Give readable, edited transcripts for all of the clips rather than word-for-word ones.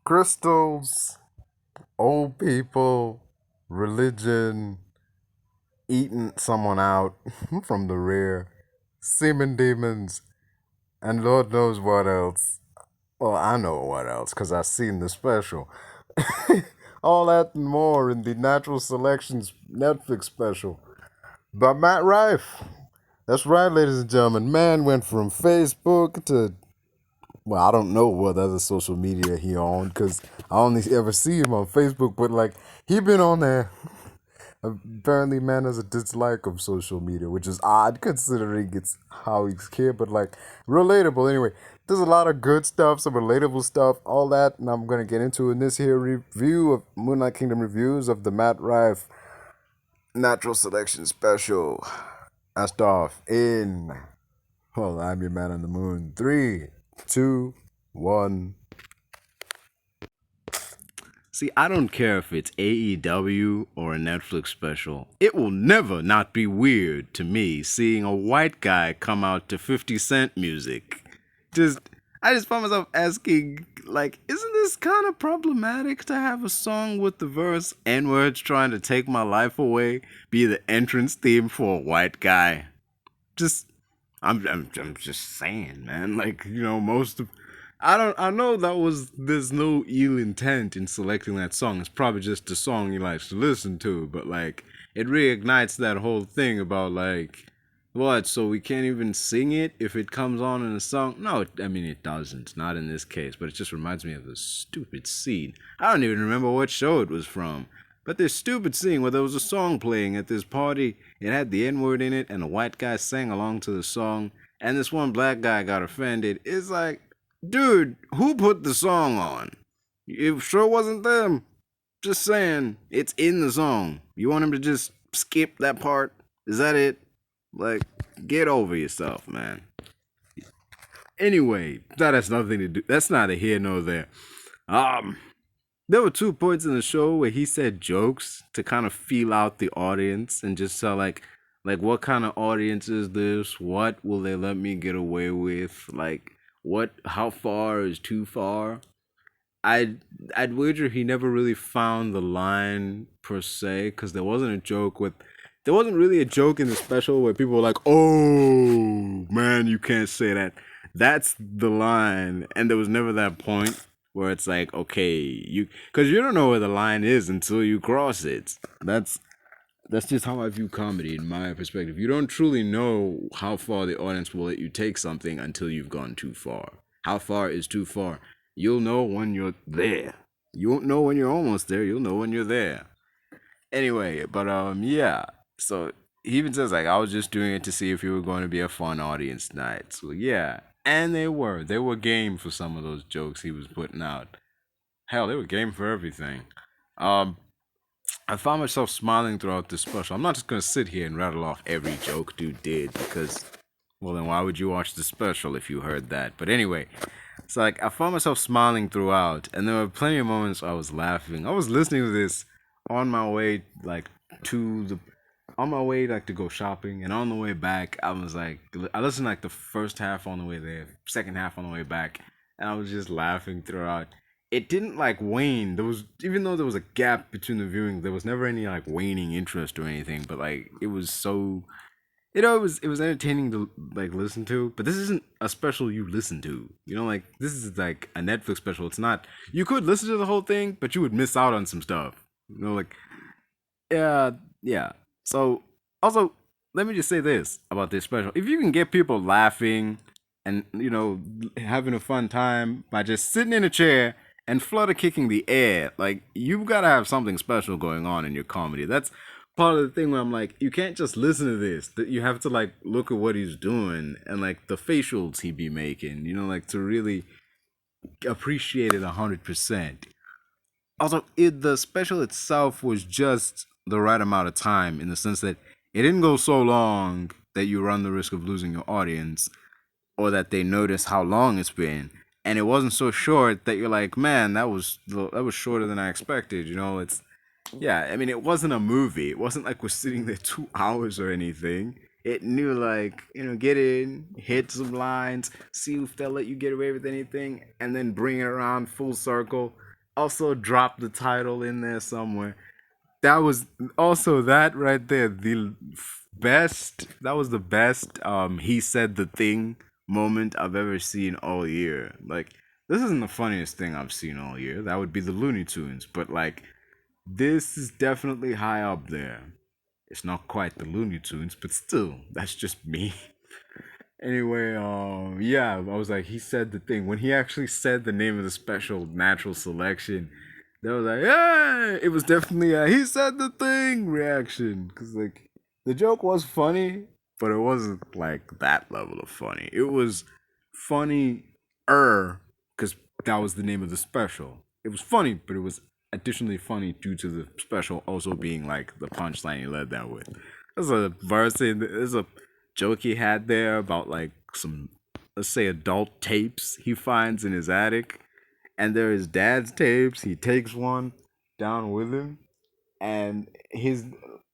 Crystals, old people, religion, eating someone out from the rear, semen demons, and Lord knows what else. Well, I know what else because I've seen the special. All that and more in the Natural Selections Netflix special by Matt Rife. That's right, ladies and gentlemen. Man went from Facebook to, well, I don't know what other social media he on because I only ever see him on Facebook, but like he been on there. Apparently, man has a dislike of social media, which is odd considering it's how he's here, but like relatable anyway. There's a lot of good stuff, some relatable stuff, all that, and I'm gonna get into in this here review of Moonlight Kingdom Reviews of the Matt Rife Natural Selection Special. I start off in, well, I'm your man on the moon. 3, 2, 1. See, I don't care if it's AEW or a Netflix special. It will never not be weird to me seeing a white guy come out to 50 Cent music. I just found myself asking, like, isn't this kind of problematic to have a song with the verse N-words trying to take my life away be the entrance theme for a white guy? Just, I'm just saying, man. Like, most of I know there's no ill intent in selecting that song. It's probably just a song he likes to listen to, but like it reignites that whole thing about like what, so we can't even sing it if it comes on in a song? No, I mean it doesn't. Not in this case, but it just reminds me of the stupid scene. I don't even remember what show it was from. But this stupid scene where there was a song playing at this party, it had the N-word in it, and a white guy sang along to the song, and this one black guy got offended. It's like, dude, who put the song on? It sure wasn't them. Just saying, it's in the song. You want him to just skip that part? Is that it? Like, get over yourself, man. Anyway, that has nothing to do. That's neither here nor there. Um, there were 2 points in the show where he said jokes to kind of feel out the audience and just tell like what kind of audience is this? What will they let me get away with? Like how far is too far? I'd wager he never really found the line per se because there wasn't really a joke in the special where people were like, "Oh man, you can't say that." That's the line, and there was never that point where it's like, okay, because you don't know where the line is until you cross it. That's just how I view comedy in my perspective. You don't truly know how far the audience will let you take something until you've gone too far. How far is too far? You'll know when you're there. You won't know when you're almost there. You'll know when you're there. Anyway, but yeah. So he even says like I was just doing it to see if you were going to be a fun audience tonight. So yeah, and they were. They were game for some of those jokes he was putting out. Hell, they were game for everything. Um, I found myself smiling throughout this special. I'm not just gonna sit here and rattle off every joke dude did because, well, then why would you watch the special if you heard that? But anyway, it's like I found myself smiling throughout, and there were plenty of moments I was laughing. I was listening to this on my way to the on my way to go shopping, and on the way back, I was like, I listened like the first half on the way there, second half on the way back, and I was just laughing throughout. It didn't like wane. There was, even though there was a gap between the viewing, there was never any like waning interest or anything. But like it was so, it was entertaining to like listen to. But this isn't a special you listen to. Like this is like a Netflix special. It's not. You could listen to the whole thing, but you would miss out on some stuff. Like yeah, yeah. So also, let me just say this about this special: if you can get people laughing and having a fun time by just sitting in a chair and flutter kicking the air, like you've got to have something special going on in your comedy. That's part of the thing where I'm like, you can't just listen to this. That you have to like look at what he's doing and like the facials he be making. Like to really appreciate it 100%. Also, the special itself was just the right amount of time in the sense that it didn't go so long that you run the risk of losing your audience or that they notice how long it's been, and it wasn't so short that you're like, man, that was shorter than I expected. It's yeah. I mean, it wasn't a movie. It wasn't like we're sitting there 2 hours or anything. It knew like get in, hit some lines, see if they'll let you get away with anything, and then bring it around full circle. also dropped the title in there somewhere. That was also that right there. The best. That was the best. He said the thing moment I've ever seen all year. Like this isn't the funniest thing I've seen all year. That would be the Looney Tunes. But like this is definitely high up there. It's not quite the Looney Tunes, but still, that's just me. Anyway, yeah, I was like, he said the thing when he actually said the name of the special, natural selection. They was like, yeah, it was definitely a he said the thing reaction because like the joke was funny, but it wasn't like that level of funny. It was funny, because that was the name of the special. It was funny, but it was additionally funny due to the special also being like the punchline he led that with. There's a verse in there's a joke he had there about like some, let's say, adult tapes he finds in his attic, and they're his dad's tapes. He takes one down with him, and his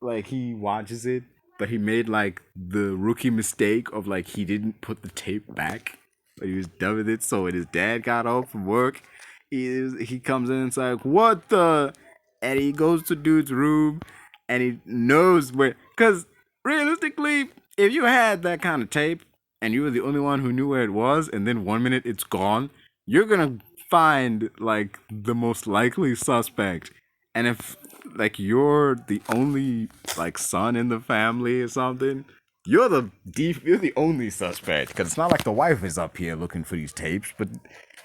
like he watches it, but he made like the rookie mistake of like he didn't put the tape back, but he was done with it. So when his dad got home from work, he comes in and it's like, what the, and he goes to dude's room, and he knows where, because realistically, if you had that kind of tape and you were the only one who knew where it was, and then 1 minute it's gone, you're gonna find like the most likely suspect. And if like you're the only like son in the family or something, you're the only suspect because it's not like the wife is up here looking for these tapes. But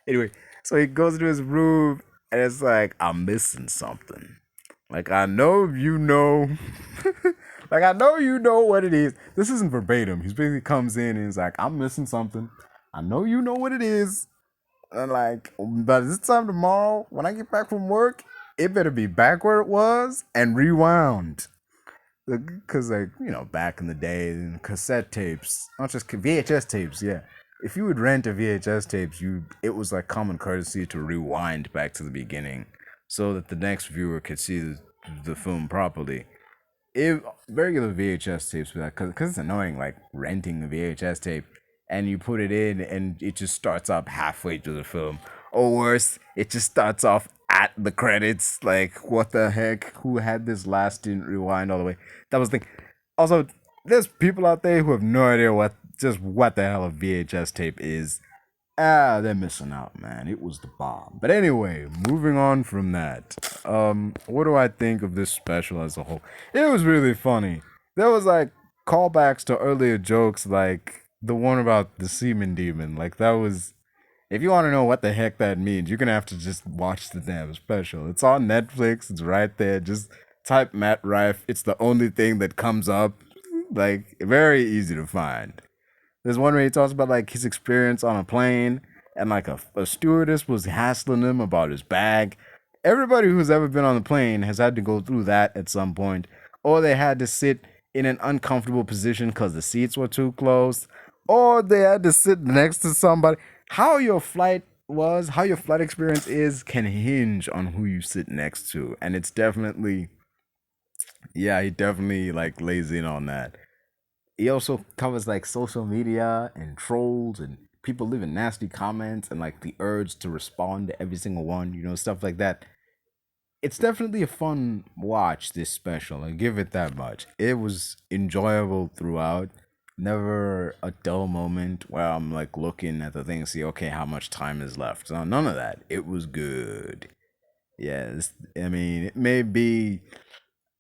anyway, so he goes into his room and it's like, I'm missing something. Like I know you know, like I know you know what it is. This isn't verbatim. He basically comes in and he's like, I'm missing something. I know you know what it is. And like by this time tomorrow, when I get back from work, it better be back where it was and rewound. Because like back in the day, cassette tapes, not just VHS tapes. Yeah, if you would rent a VHS tapes, it was like common courtesy to rewind back to the beginning, so that the next viewer could see the film properly. If regular VHS tapes, because it's annoying, like renting a VHS tape and you put it in and it just starts up halfway through the film, or worse, it just starts off at the credits. Like, what the heck? Who had this last didn't rewind all the way? That was the thing. Also, there's people out there who have no idea what the hell a VHS tape is. They're missing out, man. It was the bomb. But anyway, moving on from that. What do I think of this special as a whole? It was really funny. There was like callbacks to earlier jokes, like the one about the semen demon. Like that was. If you want to know what the heck that means, you're gonna have to just watch the damn special. It's on Netflix. It's right there. Just type Matt Rife. It's the only thing that comes up. Like very easy to find. There's one where he talks about like his experience on a plane, and like a stewardess was hassling him about his bag. Everybody who's ever been on the plane has had to go through that at some point, or they had to sit in an uncomfortable position because the seats were too close, or they had to sit next to somebody. How your flight experience is, can hinge on who you sit next to, and it's definitely, yeah, he definitely like lays in on that. He also covers like social media and trolls and people leaving nasty comments and like the urge to respond to every single one, stuff like that. It's definitely a fun watch, this special. I give it that much. It was enjoyable throughout. Never a dull moment where I'm like looking at the thing and see, okay, how much time is left. So none of that. It was good. Yes, I mean, it may be,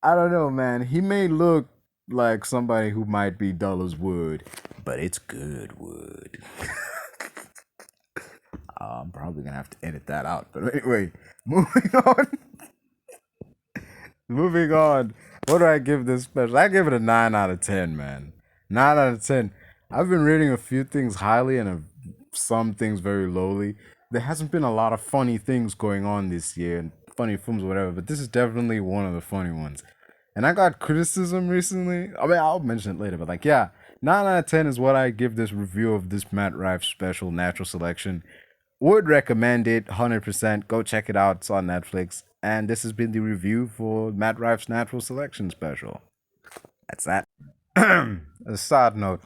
I don't know, man. He may look like somebody who might be dull as wood, but it's good wood. I'm probably gonna have to edit that out. But anyway, moving on. Moving on. What do I give this special? I give it a 9 out of 10, man. 9 out of 10. I've been rating a few things highly and some things very lowly. There hasn't been a lot of funny things going on this year, and funny films or whatever, but this is definitely one of the funny ones. And I got criticism recently. I mean, I'll mention it later, but like, yeah, 9 out of 10 is what I give this review of this Matt Rife special, Natural Selection. Would recommend it 100%. Go check it out. It's on Netflix. And this has been the review for Matt Rife's Natural Selection special. That's that. A side note,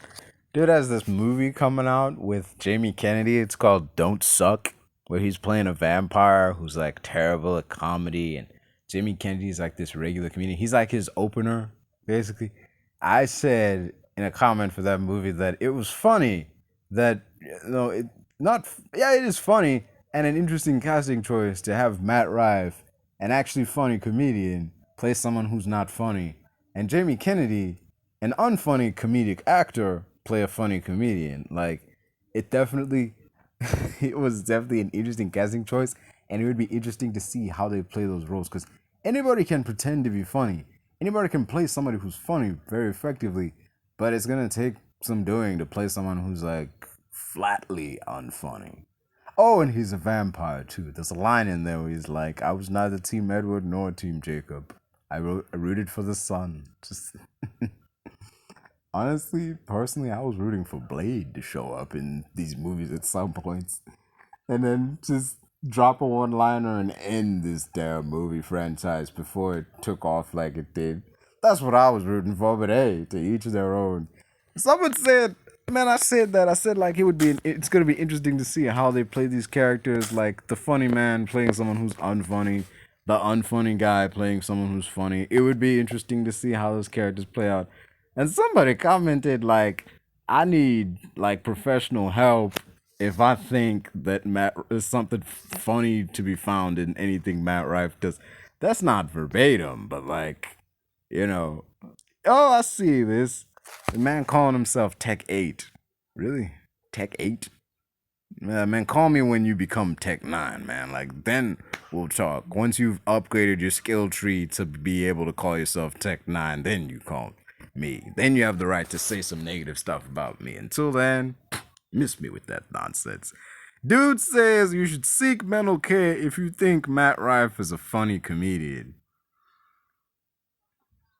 dude has this movie coming out with Jamie Kennedy. It's called Don't Suck. where he's playing a vampire who's like terrible at comedy, and Jamiekennedy's like this regular comedian. He's like his opener, basically. I said in a comment for that movie that it was funny that it is funny and an interesting casting choice to have Matt Rife, an actually funny comedian, play someone who's not funny, and Jamiekennedy, an unfunny comedic actor, play a funny comedian. Like, it was definitely an interesting casting choice, and it would be interesting to see how they play those roles, because anybody can pretend to be funny. Anybody can play somebody who's funny very effectively, but it's gonna take some doing to play someone who's like flatly unfunny. Oh, and he's a vampire too. There's a line in there where he's like, "I was neither Team Edward nor Team Jacob. I rooted for the sun." Just honestly, personally, I was rooting for Blade to show up in these movies at some points, and then just drop a one-liner and end this damn movie franchise before it took off like it did. That's what I was rooting for, but hey, to each their own. Someone said, man, I said like it's going to be interesting to see how they play these characters, like the funny man playing someone who's unfunny, the unfunny guy playing someone who's funny. It would be interesting to see how those characters play out. And somebody commented, like, I need, like, professional help if I think that there's something funny to be found in anything Matt Rife does. That's not verbatim, but, like, oh, I see this. The man calling himself Tech 8. Really? Tech 8? Man, call me when you become Tech 9, man. Like, then we'll talk. Once you've upgraded your skill tree to be able to call yourself Tech 9, then you call me. Then you have the right to say some negative stuff about me. Until then, miss me with that nonsense. Dude says you should seek mental care if you think Matt Rife is a funny comedian.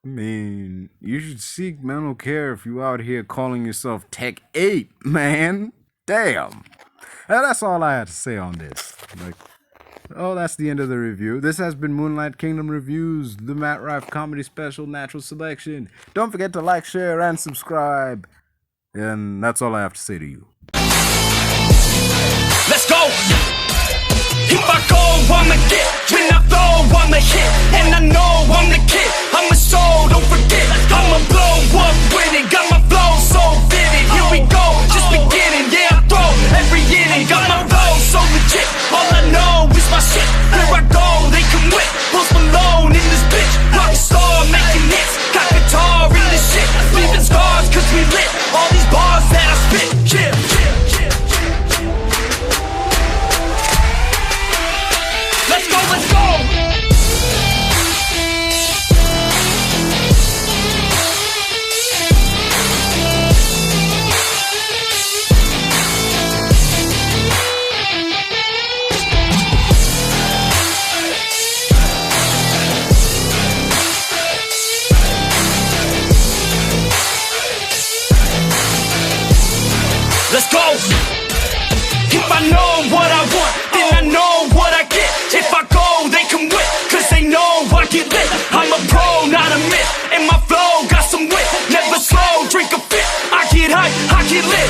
I mean, you should seek mental care if you out here calling yourself Tech 8, man. Damn. And that's all I had to say on this. That's the end of the review. This has been Moonlight Kingdom Reviews, the Matt Rife Comedy Special Natural Selection. Don't forget to like, share, and subscribe. And that's all I have to say to you. Let's go! If I go, I'ma get. When I throw, I'ma hit. And I know I'm the kid. I'm a soul, don't forget. I'ma blow up with it. Got my flow so vivid. Here we go, just beginning. Yeah, I throw every inning. Got my flow so legit. All I know is my shit. Here I go, they come with. Post Malone in this bitch. Rockstar making hits. Got guitar in this shit. Leaving scars cause we lit. All these bars that I spit. Yeah. Let's go, let's go! Let's go! If I know what I want, then I know what I get. If I go, they come with, cause they know I get lit. I'm a pro, not a myth, and my flow got some wit. Never slow, drink a fit. I get hype, I get lit.